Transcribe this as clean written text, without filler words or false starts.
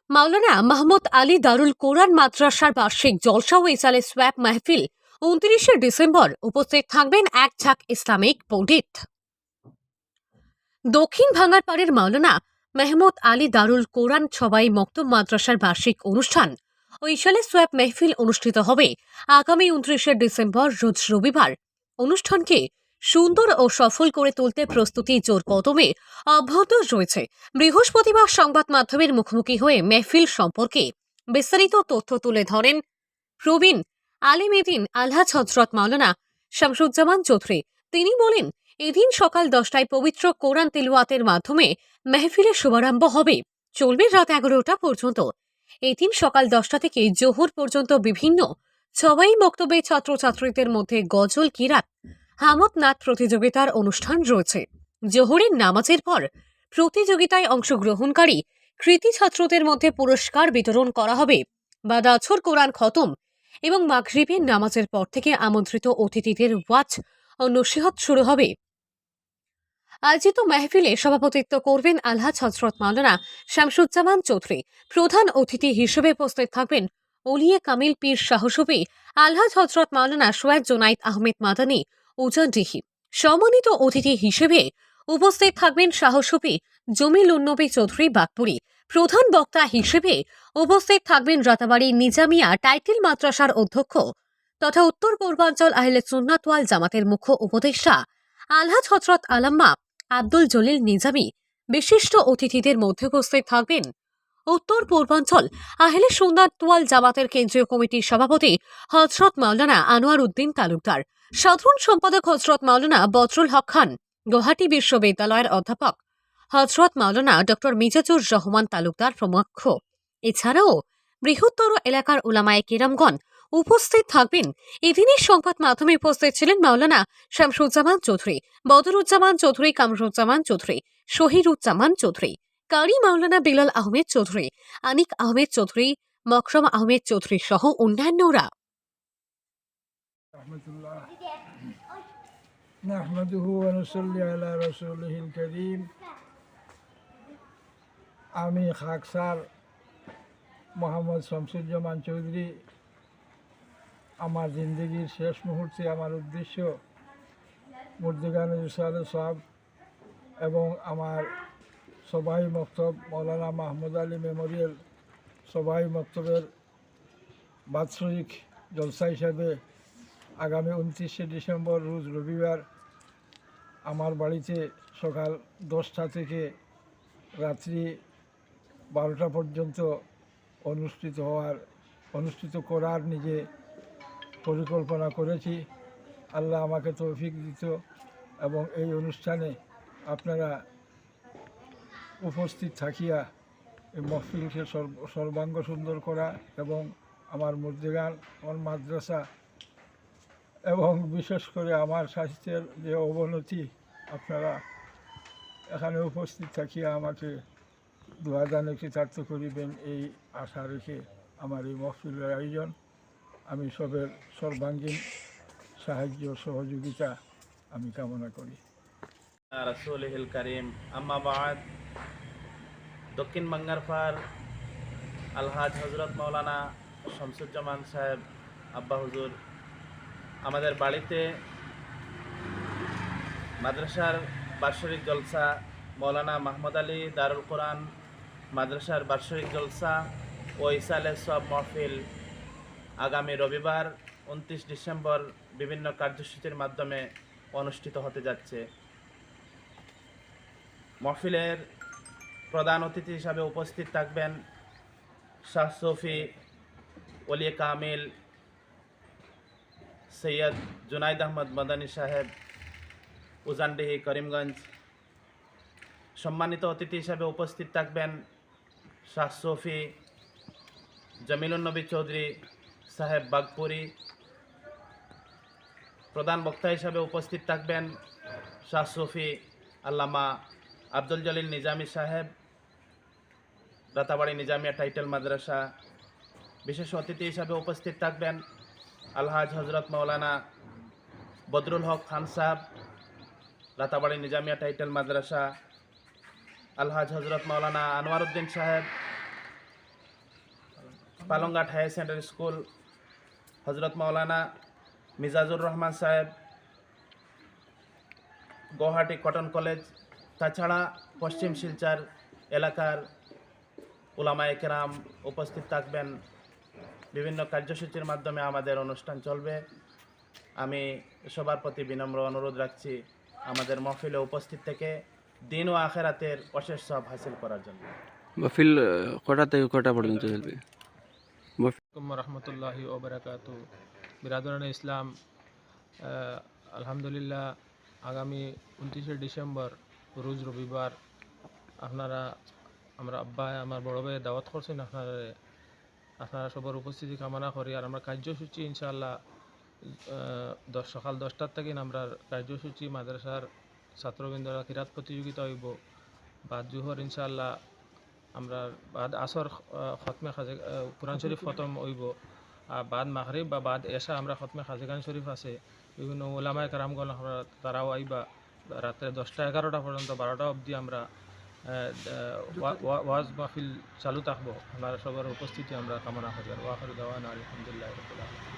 মাওলানা মাহমুদ আলী দারুল কোরআন মাদ্রাসার বার্ষিক জলসা ও ইসালে সোয়াব মাহফিল ২৯শে ডিসেম্বর উপস্থিত থাকবেন এক ঝাঁক ইসলামিক পণ্ডিত। দক্ষিণ ভাঙারপাড়ের মাওলানা মাহমুদ আলী দারুল কোরআন সবাই মক্তব মাদ্রাসার বার্ষিক অনুষ্ঠান ও ইসালে সোয়াব মাহফিল অনুষ্ঠিত হবে আগামী ২৯শে ডিসেম্বর রোজ রবিবার। অনুষ্ঠানকে সুন্দর ও সফল করে তুলতে প্রস্তুতি জোর কদমে অব্যাহত রয়েছে। বৃহস্পতিবার সংবাদ মাধ্যমের মুখোমুখি হয়ে মেহফিল সম্পর্কে বিস্তারিত তথ্য তুলে ধরেন প্রবীণ আলিমেদিন আলহাজ হযরত মাওলানা শামসুজ্জামান চৌধুরী। তিনি বলেন, এদিন সকাল 10টায় পবিত্র কোরআন তিলাওয়াতের মাধ্যমে মেহফিলের শুভারম্ভ হবে, চলবে রাত 11টা পর্যন্ত। এদিন সকাল 10টা থেকে জোহর পর্যন্ত বিভিন্ন সবাই বক্তব্যে ছাত্রছাত্রীদের মধ্যে গজল, কিরাত, হামদ নাথ প্রতিযোগিতার অনুষ্ঠান রয়েছে। জোহরের নামাজের পর প্রতিযোগিতায় অংশগ্রহণকারী কৃতী ছাত্রদের মধ্যে পুরস্কার বিতরণ করা হবে। বাদ আসর কোরআন খতম এবং মাগরিবের নামাজের পর থেকে আমন্ত্রিত অতিথিদের ওয়াজ ও নসিহত শুরু হবে। আয়োজিত মেহফিলে সভাপতিত্ব করবেন আলহাজ হযরত মাওলানা শামসুজ্জামান চৌধুরী। প্রধান অতিথি হিসেবে উপস্থিত থাকবেন ওলিয়ে কামিল পীর শাহসুফি আলহাজ হযরত মাওলানা সোয়েদ জোনাইদ আহমেদ মাদানী উজানডিহি। সম্মানিত অতিথি হিসেবে উপস্থিত থাকবেন শাহসুফি জমিল উন্নবী চৌধুরী বাগপুরি। প্রধান বক্তা হিসেবে উপস্থিত থাকবেন রাতাবাড়ী নিজামিয়া টাইটেল মাদ্রাসার অধ্যক্ষ তথা উত্তর পূর্বাঞ্চল আহলে সুন্নাত ওয়াল জামাতের মুখ্য উপদেষ্টা আলহাজ হযরত আল্লামা আব্দুল জলিল নিজামী। বিশিষ্ট অতিথিদের মধ্যে উপস্থিত থাকবেন উত্তর পূর্বাঞ্চল আহলে সুন্নাত ওয়াল জামাতের কেন্দ্রীয় কমিটির সভাপতি হযরত মাওলানা আনোয়ার উদ্দিন তালুকদার, সাধারণ সম্পাদক হযরত মাওলানা বদরুল হক খান, গুয়াহাটি বিশ্ববিদ্যালয়ের অধ্যাপক হযরত মাওলানা ডক্টর মিজাজুর রহমান তালুকদার প্রমুখ। এছাড়াও বৃহত্তর এলাকার উলামায়ে কিরামগণ উপস্থিত থাকবেন। এদিনের সংবাদ মাধ্যমে উপস্থিত ছিলেন মাওলানা শামসুজ্জামান চৌধুরী, বদরুজ্জামান চৌধুরী, কামরুজ্জামান চৌধুরী, শহীদুজ্জামান চৌধুরী, কারি মাওলানা বিলাল আহমেদ চৌধুরী, আনিক আহমেদ চৌধুরী, মকরম আহমেদ চৌধুরী সহ অন্যান্যরা। আমি খাকসার মোহাম্মদ শামসুজ্জামান চৌধুরী। আমার জিন্দগির শেষ মুহূর্তে আমার উদ্দেশ্য মুর্দিগান ইসালে সব এবং আমার সবাই মক্তব মৌলানা মাহমুদ আলী মেমোরিয়াল সবাই মক্তবের বাৎসরিক জলসা হিসাবে আগামী 29শে ডিসেম্বর রোজ রবিবার আমার বাড়িতে সকাল 10টা থেকে রাত্রি 12টা পর্যন্ত অনুষ্ঠিত করার নিজে পরিকল্পনা করেছি। আল্লাহ আমাকে তৌফিক দিত এবং এই অনুষ্ঠানে আপনারা উপস্থিত থাকিয়া এই মহফিলকে সর্বাঙ্গ সুন্দর করা এবং আমার মুর্দিগান, আমার মাদ্রাসা এবং বিশেষ করে আমার স্বাস্থ্যের যে অবনতি, আপনারা এখানে উপস্থিত থাকিয়া আমাকে দুয়াদানে কৃতার্থ করিবেন এই আশা রেখে আমার এই মহফিলের আয়োজন। আমি সবের সর্বাঙ্গীন সাহায্য সহযোগিতা আমি কামনা করি। রাসূলুল কারীম আম্মা বাদ। দক্ষিণ বাঙ্গারপাড় আলহাজ হযরত মাওলানা শামসুজ্জামান সাহেব আব্বা হুজুর আমাদের বাড়িতে মাদ্রাসার বার্ষিক জলসা, মৌলানা মাহমুদ আলী দারুল কোরআন মাদ্রাসার বার্ষিক জলসা ও ইসালে সব মাহফিল আগামী রবিবার 29 ডিসেম্বর বিভিন্ন কার্যসূচির মাধ্যমে অনুষ্ঠিত হতে যাচ্ছে। মাহফিলের প্রধান অতিথি হিসাবে উপস্থিত থাকবেন শাহ সফি ওলিয়ে কামিল সৈয়দ জুনাইদ আহমদ মাদানী সাহেব, উজানডিহি, করিমগঞ্জ। সম্মানিত অতিথি হিসাবে উপস্থিত থাকবেন শাহ সফি জমিলুন্নবী চৌধুরী সাহেব বাগপুরি। প্রধান বক্তা হিসাবে উপস্থিত থাকবেন শাহ সফি আল্লামা আব্দুল জলিল নিজামী সাহেব, রাতাবাড়ি নিজামিয়া টাইটেল মাদ্রাসা। বিশেষ অতিথি হিসাবে উপস্থিত থাকবেন আলহাজ হযরত মাওলানা বদরুল হক খান সাহেব, রাতাবাড়ি নিজামিয়া টাইটেল মাদ্রাসা। আলহাজ হযরত মাওলানা আনোয়ার উদ্দিন সাহেব, পালংঘাট হায়ার সেকেন্ডারি স্কুল, হজরত মৌলানা মিজাজুর রহমান সাহেব, গুয়াহাটি কটন কলেজ, তাছাড়া পশ্চিম শিলচর এলাকার উলামায়ে কেরাম উপস্থিত থাকবেন। বিভিন্ন কার্যসূচির মাধ্যমে আমাদের অনুষ্ঠান চলবে। আমি সবার প্রতি বিনম্র অনুরোধ রাখছি আমাদের মহফিলে উপস্থিত থেকে দিন ও আখেরাতের অশেষ সব হাসিল করার জন্য। মহফিল কটা থেকে কটা পর্যন্ত চলবে? আলাইকুম রহমতুল্লাহি ওবরাকাতু। বিরাদরান ইসলাম, আলহামদুলিল্লাহ আগামী 29শে ডিসেম্বর রোজ রবিবার আমরা আব্বা আমার বড় ভাই দাওয়াত করছেন। আপনারা সবার উপস্থিতি কামনা করি। আর আমরা কার্যসূচি ইনশাআল্লাহ সকাল 10টার থেকে আমরা কার্যসূচি মাদ্রাসার ছাত্রবৃন্দরা কিরাত প্রতিযোগিতা হইব। বাদ জুহর ইনশাআল্লাহ আমরা বাদ আসর খতমে কোরআন শরীফ খতম হইব। আর বাদ মাগরিব বা বাদ এশা আমরা খতমে খাজিগান শরীফ আছে। বিভিন্ন ওলামায়ে কেরামগণ তারাও আইবা। রাতে 10টা 11টা পর্যন্ত 12টা অবধি আমরা ওয়াজ মাহফিল চালু থাকবো। আপনারা সবার উপস্থিতি আমরা কামনা করি। আর ওয়াখির দাওয়ানা আলহামদুলিল্লাহি রাব্বিল আলামিন।